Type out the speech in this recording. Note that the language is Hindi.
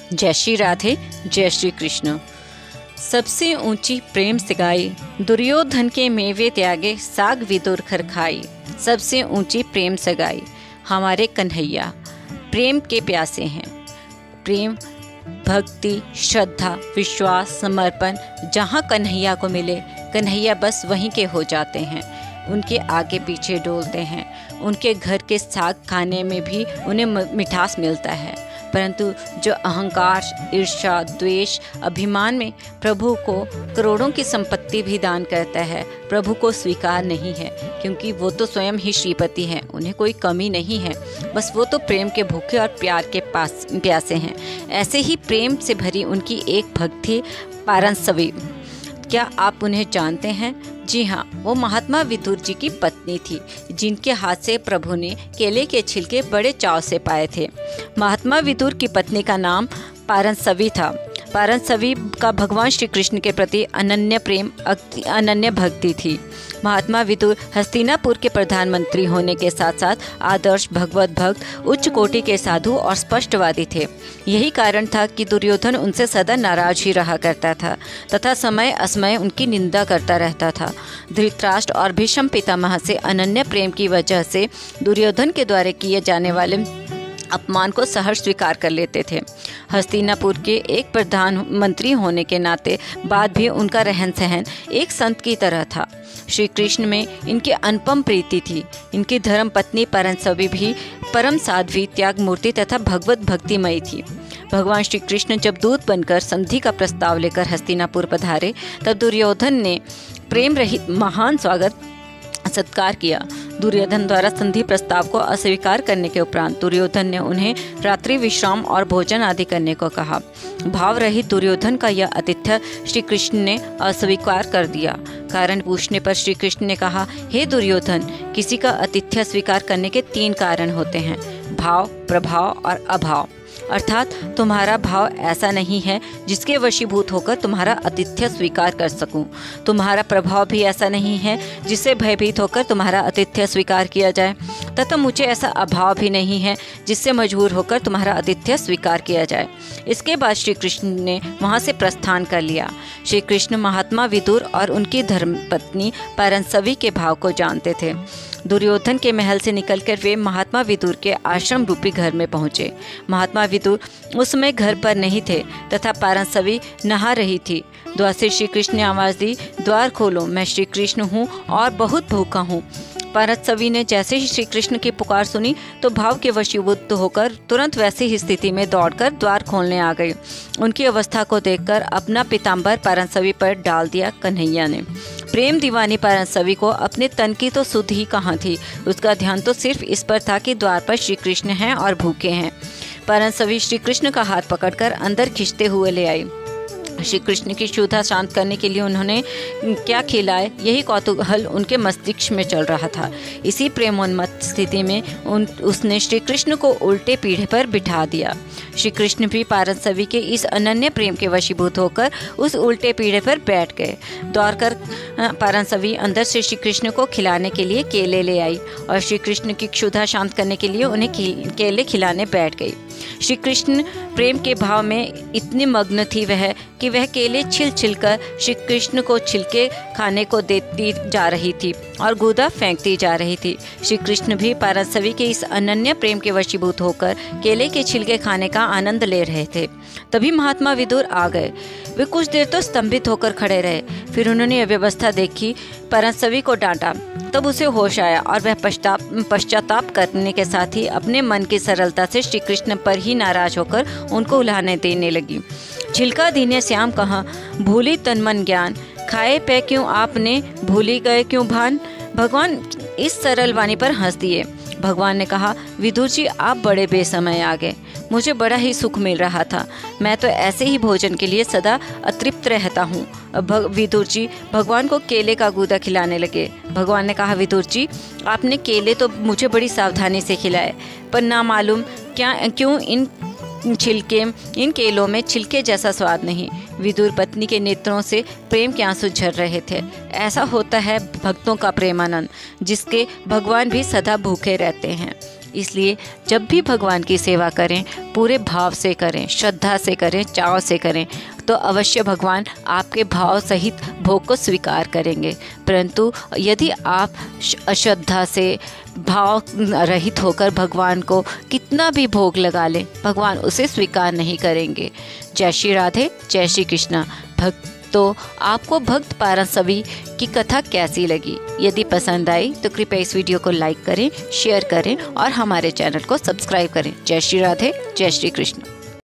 जय श्री राधे, जय श्री कृष्ण। सबसे ऊंची प्रेम से गाई, दुर्योधन के मेवे त्यागे, साग विदुर खर खाई। सबसे ऊंची प्रेम से गाई, हमारे कन्हैया प्रेम के प्यासे हैं। प्रेम, भक्ति, श्रद्धा, विश्वास, समर्पण जहाँ कन्हैया को मिले, कन्हैया बस वहीं के हो जाते हैं। उनके आगे पीछे डोलते हैं। उनके घर के साग खाने में भी उन्हें मिठास मिलता है। परंतु जो अहंकार, ईर्ष्या, द्वेष, अभिमान में प्रभु को करोड़ों की संपत्ति भी दान करता है, प्रभु को स्वीकार नहीं है, क्योंकि वो तो स्वयं ही श्रीपति हैं, उन्हें कोई कमी नहीं है। बस वो तो प्रेम के भूखे और प्यार के प्यासे हैं। ऐसे ही प्रेम से भरी उनकी एक भक्त थी पारंसवी। क्या आप उन्हें जानते हैं? जी हाँ, वो महात्मा विदुर जी की पत्नी थी, जिनके हाथ से प्रभु ने केले के छिलके बड़े चाव से पाए थे। महात्मा विदुर की पत्नी का नाम पारंसवी था। पारंसवी का भगवान श्री कृष्ण के प्रति अनन्य प्रेम, अनन्य भक्ति थी। महात्मा विदुर हस्तिनापुर के प्रधानमंत्री होने के साथ साथ आदर्श भगवत भक्त, उच्च कोटि के साधु और स्पष्टवादी थे। यही कारण था कि दुर्योधन उनसे सदा नाराज ही रहा करता था तथा समय असमय उनकी निंदा करता रहता था। धृतराष्ट्र और भीष्म पितामह से अनन्य प्रेम की वजह से दुर्योधन के द्वारा किए जाने वाले अपमान को सहर्ष स्वीकार कर लेते थे। हस्तिनापुर के एक प्रधानमंत्री होने के नाते बाद भी उनका रहन सहन एक संत की तरह था। श्री कृष्ण में इनकी अनुपम प्रीति थी। इनकी धर्म पत्नी पारंसवी भी परम साध्वी, त्याग मूर्ति तथा भगवत भक्तिमयी थी। भगवान श्री कृष्ण जब दूत बनकर संधि का प्रस्ताव लेकर हस्तिनापुर पधारे, तब दुर्योधन ने प्रेम रहित महान स्वागत सत्कार किया। दुर्योधन द्वारा संधि प्रस्ताव को अस्वीकार करने के उपरांत दुर्योधन ने उन्हें रात्रि विश्राम और भोजन आदि करने को कहा। भाव रहित दुर्योधन का यह आतिथ्य श्री कृष्ण ने अस्वीकार कर दिया। कारण पूछने पर श्री कृष्ण ने कहा, हे दुर्योधन, किसी का आतिथ्य स्वीकार करने के 3 कारण होते हैं: भाव, प्रभाव और अभाव। अर्थात तुम्हारा भाव ऐसा नहीं है जिसके वशीभूत होकर तुम्हारा आतिथ्य स्वीकार कर सकूं। तुम्हारा प्रभाव भी ऐसा नहीं है जिससे भयभीत होकर तुम्हारा आतिथ्य स्वीकार किया जाए, तथा मुझे ऐसा अभाव भी नहीं है जिससे मजबूर होकर तुम्हारा आतिथ्य स्वीकार किया जाए। इसके बाद श्री कृष्ण ने वहाँ से प्रस्थान कर लिया। श्री कृष्ण महात्मा विदुर और उनकी धर्मपत्नी पारंसवी के भाव को जानते थे। दुर्योधन के महल से निकलकर वे महात्मा विदुर के आश्रम रूपी घर में पहुँचे। महात्मा विदुर उस समय घर पर नहीं थे तथा पारंसवी नहा रही थी। द्वार से श्री कृष्ण ने आवाज़ दी, द्वार खोलो, मैं श्री कृष्ण हूँ और बहुत भूखा हूँ। पारंसवी ने जैसे ही श्री कृष्ण की पुकार सुनी तो भाव के वशीभूत होकर तुरंत वैसी ही स्थिति में दौड़कर द्वार खोलने आ गई। उनकी अवस्था को देखकर अपना पीताम्बर पारंसवी पर डाल दिया कन्हैया ने। प्रेम दीवानी पारंसवी को अपने तन की तो सुध ही कहाँ थी। उसका ध्यान तो सिर्फ इस पर था कि द्वार पर श्री कृष्ण हैं और भूखे हैं। पारंसवी श्री कृष्ण का हाथ पकड़कर अंदर खींचते हुए ले आई। श्री कृष्ण की क्षुधा शांत करने के लिए उन्होंने क्या खिलाए, यही कौतूहल उनके मस्तिष्क में चल रहा था। इसी प्रेमोन्मत्त स्थिति में उसने श्री कृष्ण को उल्टे पीढ़े पर बिठा दिया। श्री कृष्ण भी पारंसवी के इस अनन्य प्रेम के वशीभूत होकर उस उल्टे पीढ़े पर बैठ गए। दौड़कर पारंसवी अंदर से श्री कृष्ण को खिलाने के लिए केले ले आई और श्री कृष्ण की क्षुधा शांत करने के लिए उन्हें केले खिलाने बैठ गई। श्री कृष्ण प्रेम के भाव में इतनी मग्न थी कि वह केले छिल छिल कर श्री कृष्ण को छिलके खाने को देती जा रही थी और गूदा फेंकती जा रही थी। श्री कृष्ण भी पारंसवी के इस अनन्य प्रेम के वशीभूत होकर केले के छिलके खाने का आनंद ले रहे थे। तभी महात्मा विदुर आ गए। वे कुछ देर तो स्तंभित होकर खड़े रहे। फिर उन्होंने यह व्यवस्था देखी, पारंसवी को डांटा। तब उसे होश आया और वह पश्चाताप करने के साथ ही अपने मन की सरलता से श्री कृष्ण पर ही नाराज होकर उनको उल्हाने देने लगी। छिलका दीने श्याम कहाँ, भूली तन मन ज्ञान, खाए पे क्यों आपने, भूली गए क्यों भान। भगवान इस सरल वाणी पर हंस दिए। भगवान ने कहा, विदुर जी, आप बड़े बेसमय आ गए। मुझे बड़ा ही सुख मिल रहा था। मैं तो ऐसे ही भोजन के लिए सदा अतृप्त रहता हूँ। विदुर जी भगवान को केले का गूदा खिलाने लगे। भगवान ने कहा, विदुर जी, आपने केले तो मुझे बड़ी सावधानी से खिलाए, पर ना मालूम क्यों इन केलों में छिलके जैसा स्वाद नहीं। विदुर पत्नी के नेत्रों से प्रेम के आंसू झर रहे थे। ऐसा होता है भक्तों का प्रेमानंद, जिसके भगवान भी सदा भूखे रहते हैं। इसलिए जब भी भगवान की सेवा करें पूरे भाव से करें, श्रद्धा से करें, चाव से करें, तो अवश्य भगवान आपके भाव सहित भोग को स्वीकार करेंगे। परंतु यदि आप अश्रद्धा से, भाव रहित होकर भगवान को कितना भी भोग लगा लें, भगवान उसे स्वीकार नहीं करेंगे। जय श्री राधे, जय श्री कृष्णा। तो आपको भक्त पारसवी की कथा कैसी लगी? यदि पसंद आई तो कृपया इस वीडियो को लाइक करें, शेयर करें और हमारे चैनल को सब्सक्राइब करें। जय श्री राधे, जय श्री कृष्ण।